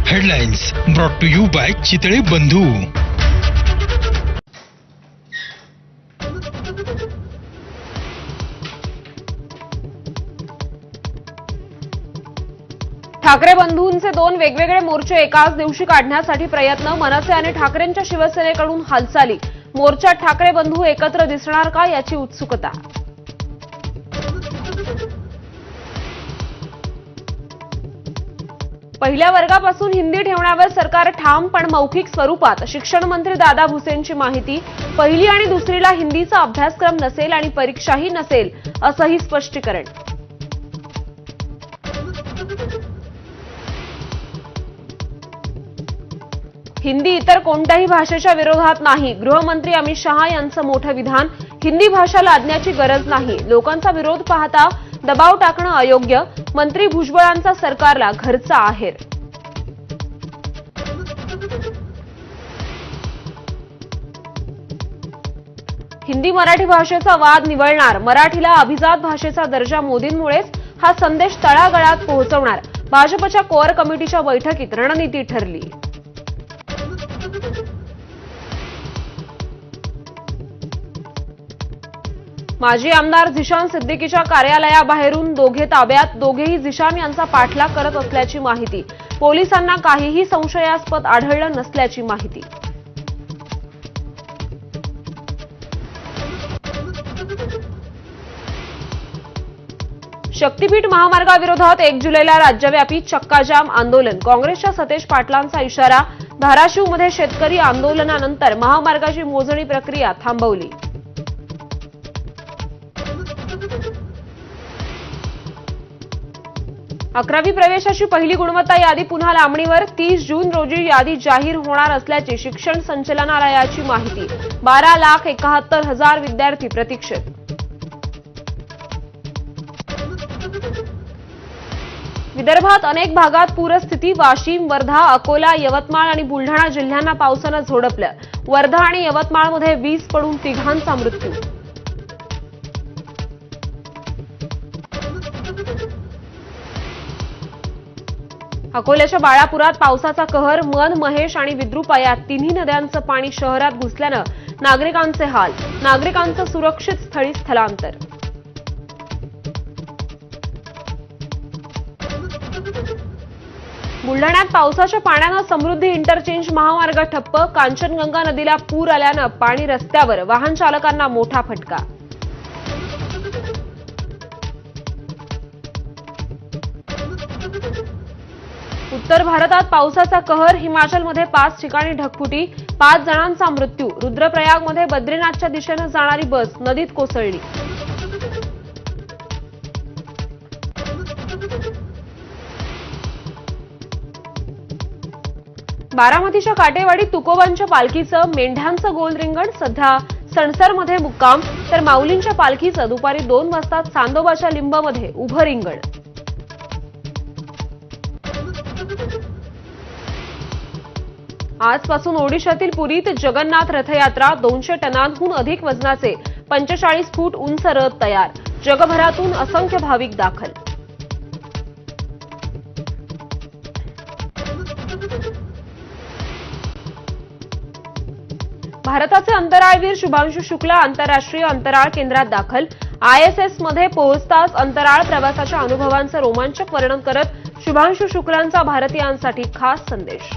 Headlines brought to you by Chitale Bandhu. Thackeray बंधूंचे दोन वेगवेगळे मोर्चे एकाच दिवशी काढण्यासाठी प्रयत्न. मनसे आणि ठाकरेंच्या शिवसेनेकडून हालचाली. मोर्चात ठाकरे बंधू एकत्र दिसणार का याची उत्सुकता. पहिल्या वर्गापासून हिंदी ठेवण्यावर सरकार ठाम, पण मौखिक स्वरूपात. शिक्षण मंत्री दादा भुसेंची माहिती. पहिली आणि दुसरीला हिंदीचा अभ्यासक्रम नसेल आणि परीक्षाही नसेल, असंही स्पष्टीकरण. हिंदी इतर कोणत्याही भाषेच्या विरोधात नाही. गृहमंत्री अमित शहा यांचं मोठं विधान. हिंदी भाषा लादण्याची गरज नाही. लोकांचा विरोध पाहता दबाव टाकणं अयोग्य. मंत्री भुजबळांचा सरकारला घरचा आहेर. हिंदी मराठी भाषेचा वाद निवळणार. मराठीला अभिजात भाषेचा दर्जा मोदींमुळेच. हा संदेश तळागाळात पोहोचवणार. भाजपच्या कोअर कमिटीच्या बैठकीत रणनीती ठरली. माजी आमदार झिशान सिद्दीकीच्या कार्यालयाबाहेरून दोघे ताब्यात. दोघेही झिशान यांचा पाठलाग करत असल्याची माहिती. पोलिसांना काहीही संशयास्पद आढळलं नसल्याची माहिती. शक्तीपीठ महामार्गाविरोधात 1 जुलैला राज्यव्यापी चक्काजाम आंदोलन. काँग्रेसच्या सतेज पाटलांचा इशारा. धाराशिवमध्ये शेतकरी आंदोलनानंतर महामार्गाची मोजणी प्रक्रिया थांबवली. अकरावी प्रवेशाची पहिली गुणवत्ता यादी पुन्हा लांबणीवर. 30 जून रोजी यादी जाहीर होणार असल्याची शिक्षण संचालनालयाची माहिती. 12,71,000 विद्यार्थी प्रतीक्षेत. विदर्भात अनेक भागात पूरस्थिती. वाशिम, वर्धा, अकोला, यवतमाळ आणि बुलढाणा जिल्ह्यांना पावसानं झोडपलं. वर्धा आणि यवतमाळमध्ये वीज पडून 3घांचा मृत्यू. अकोल्याच्या बाळापुरात पावसाचा कहर. मन, महेश आणि विद्रुपा या तिन्ही नद्यांचं पाणी शहरात घुसल्यानं नागरिकांचे हाल. नागरिकांचं सुरक्षित स्थळी स्थलांतर. बुलढाण्यात पावसाच्या पाण्यानं समृद्धी इंटरचेंज महामार्ग ठप्प. कांचनगंगा नदीला पूर आल्यानं पाणी रस्त्यावर. वाहन चालकांना मोठा फटका. उत्तर भारतात पावसाचा कहर. हिमाचलमध्ये 5 ठिकाणी ढगफुटी. 5 जणांचा मृत्यू. रुद्रप्रयागमध्ये बद्रीनाथच्या दिशेनं जाणारी बस नदीत कोसळली. बारामतीच्या काटेवाडीत तुकोबांच्या पालखीचं मेंढ्यांचं गोल रिंगण. सध्या सणसरमध्ये मुक्काम, तर माऊलींच्या पालखीचं दुपारी 2 वाजता चांदोबाच्या लिंबमध्ये उभं रिंगण. आजपासून ओडिशातील पुरीत जगन्नाथ रथयात्रा. 200 टनांहून अधिक वजनाचे 45 फूट उंच रथ तयार. जगभरातून असंख्य भाविक दाखल. भारताचे अंतराळवीर शुभांशु शुक्ला आंतरराष्ट्रीय अंतराळ केंद्रात दाखल. ISS मध्ये पोहोचताच अंतराळ प्रवासाच्या अनुभवांचं रोमांचक वर्णन करत शुभांशु शुक्लांचा भारतीयांसाठी खास संदेश.